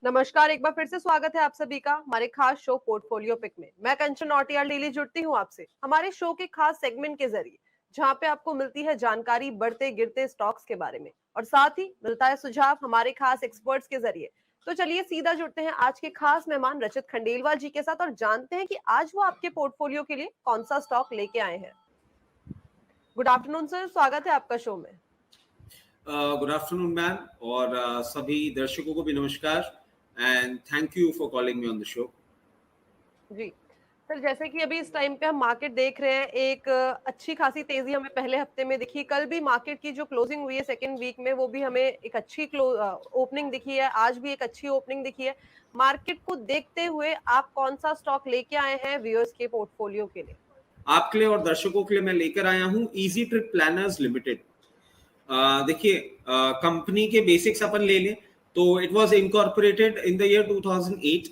नमस्कार, एक बार फिर से स्वागत है आप सभी का हमारे खास शो पोर्टफोलियो पिक में। मैं कंचन नौटियाल डेली जुड़ती हूँ आपसे हमारे शो के खास सेगमेंट के जरिए, जहाँ पे आपको मिलती है जानकारी बढ़ते गिरते स्टॉक्स के बारे में और साथ ही मिलता है सुझाव हमारे खास एक्सपर्ट्स के जरिए। तो चलिए सीधा जुड़ते हैं आज के खास मेहमान रचित खंडेलवाल जी के साथ और जानते हैं कि आज वो आपके पोर्टफोलियो के लिए कौन सा स्टॉक लेके आए हैं। गुड आफ्टरनून सर, स्वागत है आपका शो में। गुड आफ्टरनून मैम और सभी दर्शकों को भी नमस्कार and thank you for calling me on the show. जी सर, जैसे कि अभी इस टाइम पे हम मार्केट देख रहे हैं, एक अच्छी खासी तेजी हमें पहले हफ्ते में दिखी। कल भी मार्केट की जो क्लोजिंग हुई है सेकेंड वीक में, वो भी हमें एक अच्छी ओपनिंग दिखी है। आज भी एक अच्छी ओपनिंग दिखी है। मार्केट को देखते हुए आप कौन सा स्टॉक लेके आए हैं व्यूअर्स के पोर्टफोलियो के लिए? आपके लिए और दर्शकों के लिए मैं लेकर आया हूँ इजी ट्रिप प्लानर्स लिमिटेड। देखिए, कंपनी के बेसिक्स अपन ले लें तो it was incorporated in the year 2008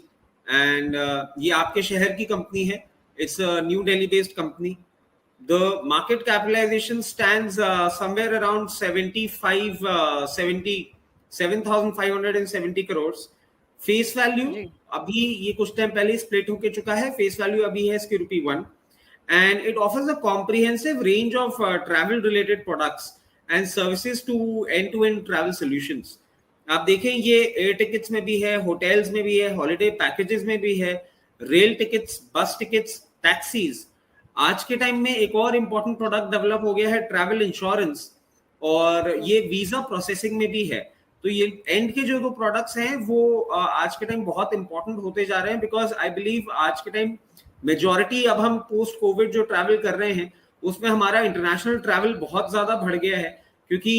and ये आपके शहर की कंपनी है। It's a new Delhi based company. The market capitalization stands somewhere around 7,570 crores. Face value जी अभी ये कुछ टाइम पहले स्प्लिट होके चुका है। फेस वैल्यू अभी है इसकी ₹1 and it offers a comprehensive range of travel related products and services to end to end travel solutions. आप देखें ये एयर टिकट्स में भी है, होटल्स में भी है, हॉलिडे पैकेजेस में भी है, रेल टिकट्स, बस टिकट्स, टैक्सीज। आज के टाइम में एक और इम्पोर्टेंट प्रोडक्ट डेवलप हो गया है ट्रैवल इंश्योरेंस और ये वीजा प्रोसेसिंग में भी है। तो ये एंड के जो दो प्रोडक्ट्स हैं वो आज के टाइम बहुत इंपॉर्टेंट होते जा रहे हैं बिकॉज आई बिलीव आज के टाइम मेजॉरिटी अब हम पोस्ट कोविड जो ट्रैवल कर रहे हैं उसमें हमारा इंटरनेशनल ट्रैवल बहुत ज्यादा बढ़ गया है क्योंकि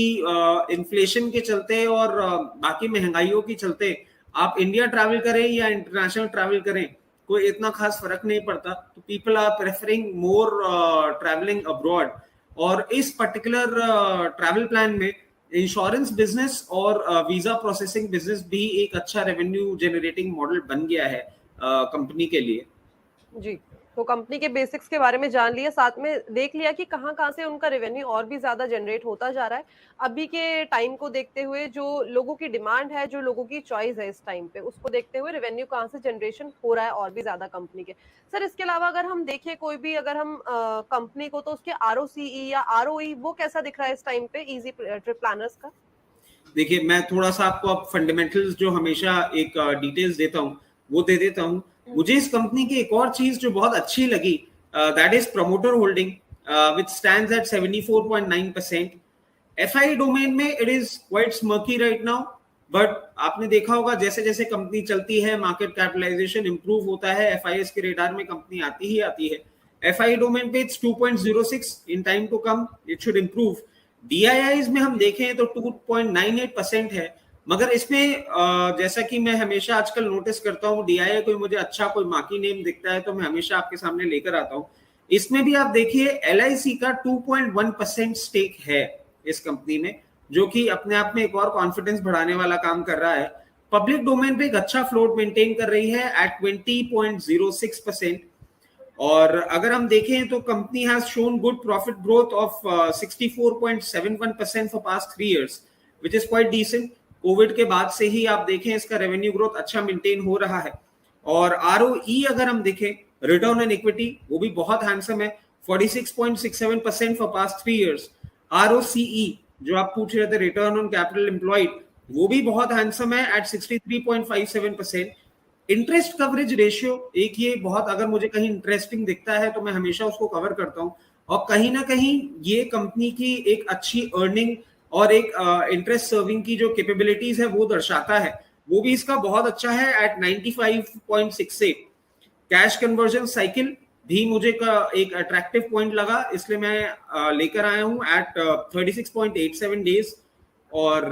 इन्फ्लेशन के चलते और बाकी महंगाइयों के चलते आप इंडिया ट्रैवल करें या इंटरनेशनल ट्रैवल करें कोई इतना खास फर्क नहीं पड़ता। तो people are preferring more travelling abroad और इस पर्टिकुलर ट्रैवल प्लान में इंश्योरेंस बिजनेस और वीजा प्रोसेसिंग बिजनेस भी एक अच्छा रेवेन्यू जनरेटिंग मॉडल बन गया है कंपनी के लिए। जी, तो कंपनी के बेसिक्स के बारे में जान लिया, साथ में देख लिया कि कहाँ-कहाँ से उनका रेवेन्यू और भी ज़्यादा जनरेट होता जा रहा है। अभी के टाइम को देखते हुए जो लोगों की डिमांड है, जो लोगों की चॉइस है इस टाइम पे, उसको देखते हुए रेवेन्यू कहाँ से जनरेशन हो रहा है और भी ज़्यादा कंपनी के। सर, इसके अलावा अगर हम देखें कोई भी, अगर हम कंपनी को, तो उसके आरओसीई या आरओई वो कैसा दिख रहा है इस टाइम पे ईज़ी ट्रिप प्लानर्स का? देखिए, मैं थोड़ा सा आपको अब फंडामेंटल्स जो हमेशा एक डिटेल्स देता हूँ वो दे देता हूँ। मुझे इस कंपनी की एक और चीज जो बहुत अच्छी लगी that is promoter holding which stands at 74.9%। FI domain में it is quite murky right now but आपने देखा होगा जैसे जैसे कंपनी चलती है मार्केट कैपिटलाइजेशन इंप्रूव होता है, एफआईएस के रेडार में कंपनी आती ही आती है। एफआई डोमेन पे it's 2.06, in time to come it should improve. DIIs में हम देखें तो 2.98% है मगर इसमें जैसा कि मैं हमेशा आजकल नोटिस करता हूँ डीआईआई कोई मुझे अच्छा कोई मार्की नेम दिखता है तो मैं हमेशा आपके सामने लेकर आता हूँ। इसमें भी आप देखिए एलआईसी का 2.1% स्टेक है इस कंपनी में जो कि अपने आप में एक और कॉन्फिडेंस बढ़ाने वाला काम कर रहा है। पब्लिक डोमेन पे एक अच्छा फ्लोट मेंटेन कर रही है एट 20.06%। और अगर हम देखें तो company has shown good profit growth of 64.71% for past 3 years which is quite decent. Covid के बाद से ही आप देखें इसका रेवेन्यू ग्रोथ अच्छा मेंटेन हो रहा है। और आरओई अगर हम देखें रिटर्न ऑन इक्विटी वो भी बहुत हैंडसम है 46.67% फॉर पास्ट 3 इयर्स। आरओसीई जो आप पूछ रहे थे रिटर्न ऑन कैपिटल एम्प्लॉयड वो भी बहुत हैंडसम है एट 63.57%। इंटरेस्ट कवरेज रेशियो एक ये बहुत अगर मुझे कहीं इंटरेस्टिंग दिखता है तो मैं हमेशा उसको कवर करता हूं और कहीं ना कहीं ये कंपनी की एक अच्छी अर्निंग और एक इंटरेस्ट सर्विंग की जो कैपेबिलिटीज है वो दर्शाता है। वो भी इसका बहुत अच्छा है एट 95.68। कैश कन्वर्जन साइकिल भी मुझे एक अट्रैक्टिव पॉइंट लगा इसलिए मैं लेकर आया हूं एट 36.87 डेज। और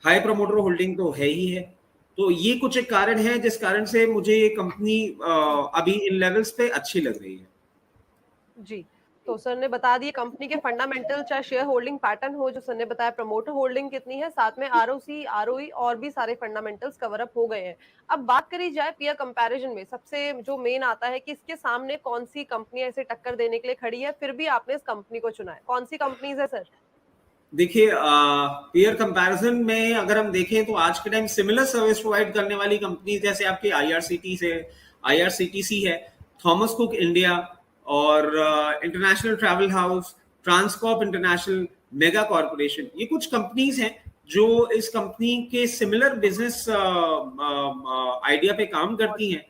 हाई प्रमोटर होल्डिंग तो है ही है। तो ये कुछ एक कारण है जिस कारण से मुझे ये कंपनी अभी इन लेवल्स पे अच्छी लग रही है। जी, तो सर ने बता दिए कंपनी के फंडामेंटल, चाहे शेयर होल्डिंग पैटर्न हो, जो सर ने बताया प्रमोटर होल्डिंग कितनी है, साथ में आरओसी, आरओई और भी सारे फंडामेंटल्स कवर अप हो गए हैं। अब बात करी जाए पीयर कंपैरिजन में, सबसे जो मेन आता है कि इसके सामने कौन-सी कंपनी ऐसे टक्कर देने के लिए खड़ी है, फिर भी आपने इस कंपनी को चुना है। कौन-सी कंपनीज़ है सर? देखिए पीयर कंपैरिजन में अगर हम देखें तो आज के टाइम सिमिलर सर्विस प्रोवाइड करने वाली कंपनी जैसे आपकी आईआरसीटीसी है, थॉमस कुक इंडिया और international travel house, Transcorp International, Mega Corporation, ये कुछ कंपनीज हैं जो इस कंपनी के सिमिलर बिजनेस आइडिया पे काम करती हैं।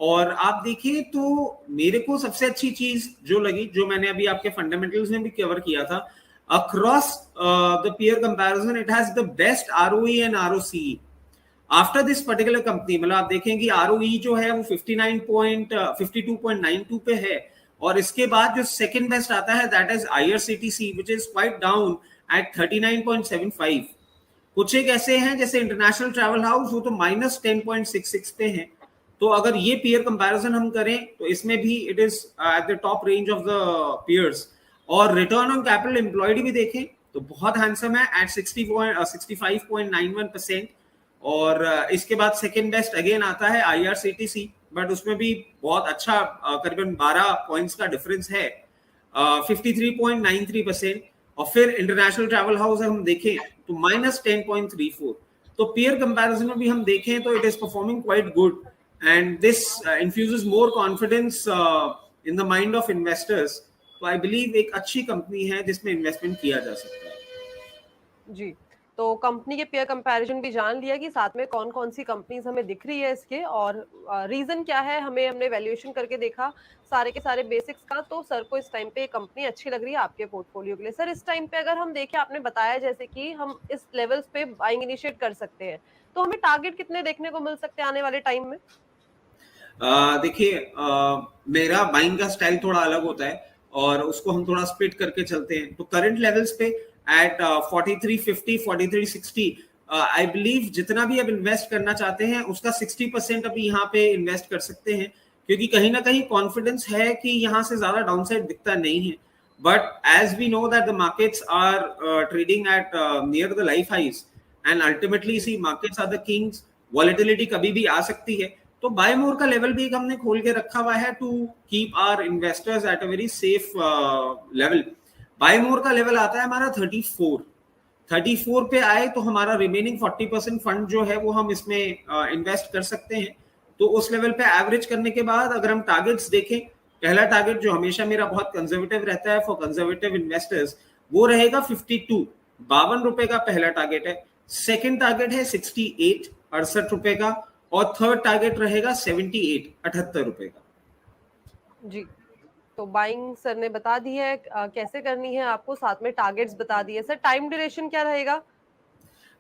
और आप देखिए तो मेरे को सबसे अच्छी चीज जो लगी, जो मैंने अभी आपके फंडामेंटल्स में भी कवर किया था, across the peer comparison it has the best ROE and ROCE after this particular company। मतलब आप देखें कि ROE जो है वो 52.92 पे है, और इसके बाद जो सेकंड बेस्ट आता है that is IRCTC which is quite down at 39.75। कुछ एक ऐसे हैं जैसे इंटरनेशनल ट्रैवल हाउस, वो तो -10.66 पे हैं। तो अगर ये पीयर कंपैरिजन हम करें तो इसमें भी it is at the top range of the peers. और रिटर्न ऑन कैपिटल एम्प्लॉयड भी देखें तो बहुत हैंडसम है एट 65.91%। और इसके बाद सेकंड बेस्ट अगेन आता है IRCTC, बट उसमें भी बहुत अच्छा करीबन 12 पॉइंट्स का डिफरेंस है, 53.93%। और फिर इंटरनेशनल ट्रैवल हाउस हम देखें तो -10.34। तो पीयर कंपैरिजन में भी हम देखें तो it is performing quite good, and this infuses more confidence in the mind of investors. तो आई बिलीव एक अच्छी कंपनी है जिसमें इन्वेस्टमेंट किया जा सकता है। जी, तो कंपनी के पेयर कंपैरिजन भी जान लिया कि साथ में कौन कौन सी कंपनीज हमें दिख रही है इसके, और रीजन क्या है, हमने वैल्यूएशन करके देखा सारे के सारे बेसिक्स का। तो सर को इस टाइम पे कंपनी अच्छी लग रही है आपके पोर्टफोलियो के लिए। सर इस टाइम पे अगर हम देखें, आपने बताया जैसे कि हम इस लेवल्स पे बाइंग इनिशिएट कर सकते हैं, तो हमें टारगेट कितने देखने को मिल सकते हैं आने वाले टाइम में? देखिए मेरा बाइंग का स्टाइल थोड़ा अलग होता है और उसको हम थोड़ा स्प्लिट करके चलते हैं। तो करंट लेवल्स पे एट 4350 4360 आई बिलीव जितना भी अब इन्वेस्ट करना चाहते हैं उसका 60% अभी यहाँ पे इन्वेस्ट कर सकते हैं, क्योंकि कहीं ना कहीं कॉन्फिडेंस है कि यहाँ से ज्यादा डाउनसाइड दिखता नहीं है। But as we know that the markets are trading at near the life highs, and ultimately see markets are the kings, volatility कभी भी आ सकती है। तो बाय मोर का लेवल भी एक हमने खोल के रखा हुआ है to keep our investors at a very safe level. Buy more का लेवल आता है हमारा 34 पे आए तो हमारा रिमेनिंग 40% फंड जो है वो हम इसमें इन्वेस्ट कर सकते हैं। तो उस लेवल पे एवरेज करने के बाद अगर हम टारगेट्स देखें, पहला टारगेट जो हमेशा मेरा बहुत कंजर्वेटिव रहता है फॉर कंजर्वेटिव इन्वेस्टर्स, वो रहेगा 52 ₹52 का पहला टारगेट है। सेकेंड टारगेट है 68 ₹68 का, और थर्ड टारगेट रहेगा 78 ₹78 का। जी, तो बाइंग सर ने बता दी है कैसे करनी है आपको, साथ में टारगेट्स बता दिए। सर टाइम ड्यूरेशन क्या रहेगा?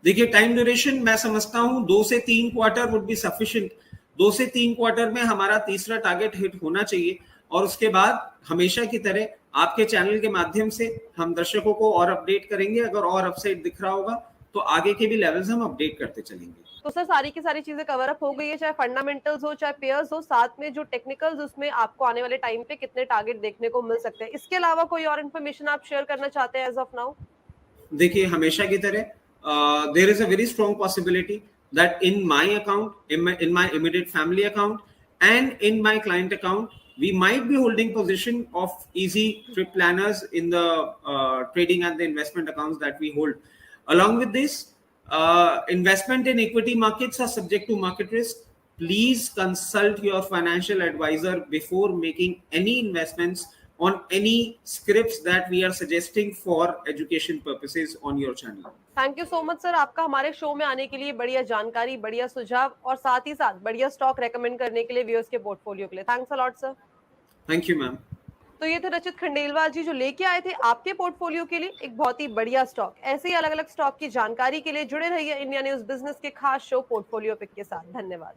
देखिए टाइम ड्यूरेशन मैं समझता हूं 2 से 3 क्वार्टर वुड बी सफिशिएंट। 2 से 3 क्वार्टर में हमारा तीसरा टारगेट हिट होना चाहिए, और उसके बाद हमेशा की तरह आपके चैनल के माध्यम से हम दर्शकों को और अपडेट करेंगे। अगर और अपसाइड दिख रहा होगा तो आगे के भी लेवल्स हम अपडेट करते चलेंगे। तो सर सारी की सारी चीजें कवर अप हो गई है, चाहे फंडामेंटल्स हो चाहे पेयर्स हो, साथ में जो टेक्निकल्स, उसमें आपको आने वाले टाइम पे कितने टारगेट देखने को मिल सकते हैं। इसके अलावा कोई और इन्फॉर्मेशन आप शेयर करना चाहते हैं एज ऑफ नाउ? देखिए हमेशा की तरह there is a very strong possibility that in my account, in my immediate family account and in my client account, we might be holding position of easy trip planners in the trading and the investment accounts that we hold. Along with this, investment in equity markets are subject to market risk. Please consult your financial advisor before making any investments on any scripts that we are suggesting for education purposes on your channel. Thank you so much sir, आपका हमारे show में आने के लिए, बढ़िया जानकारी, बढ़िया सुझाव, और साथ ही साथ बढ़िया स्टॉक रेकमेंड करने के लिए व्यूअर्स के पोर्टफोलियो के लिए। Thanks a lot sir. Thank you ma'am. तो ये थे रचित खंडेलवाल जी, जो लेके आए थे आपके पोर्टफोलियो के लिए एक बहुत ही बढ़िया स्टॉक। ऐसे ही अलग अलग स्टॉक की जानकारी के लिए जुड़े रहिए इंडिया न्यूज बिजनेस के खास शो पोर्टफोलियो पिक के साथ। धन्यवाद।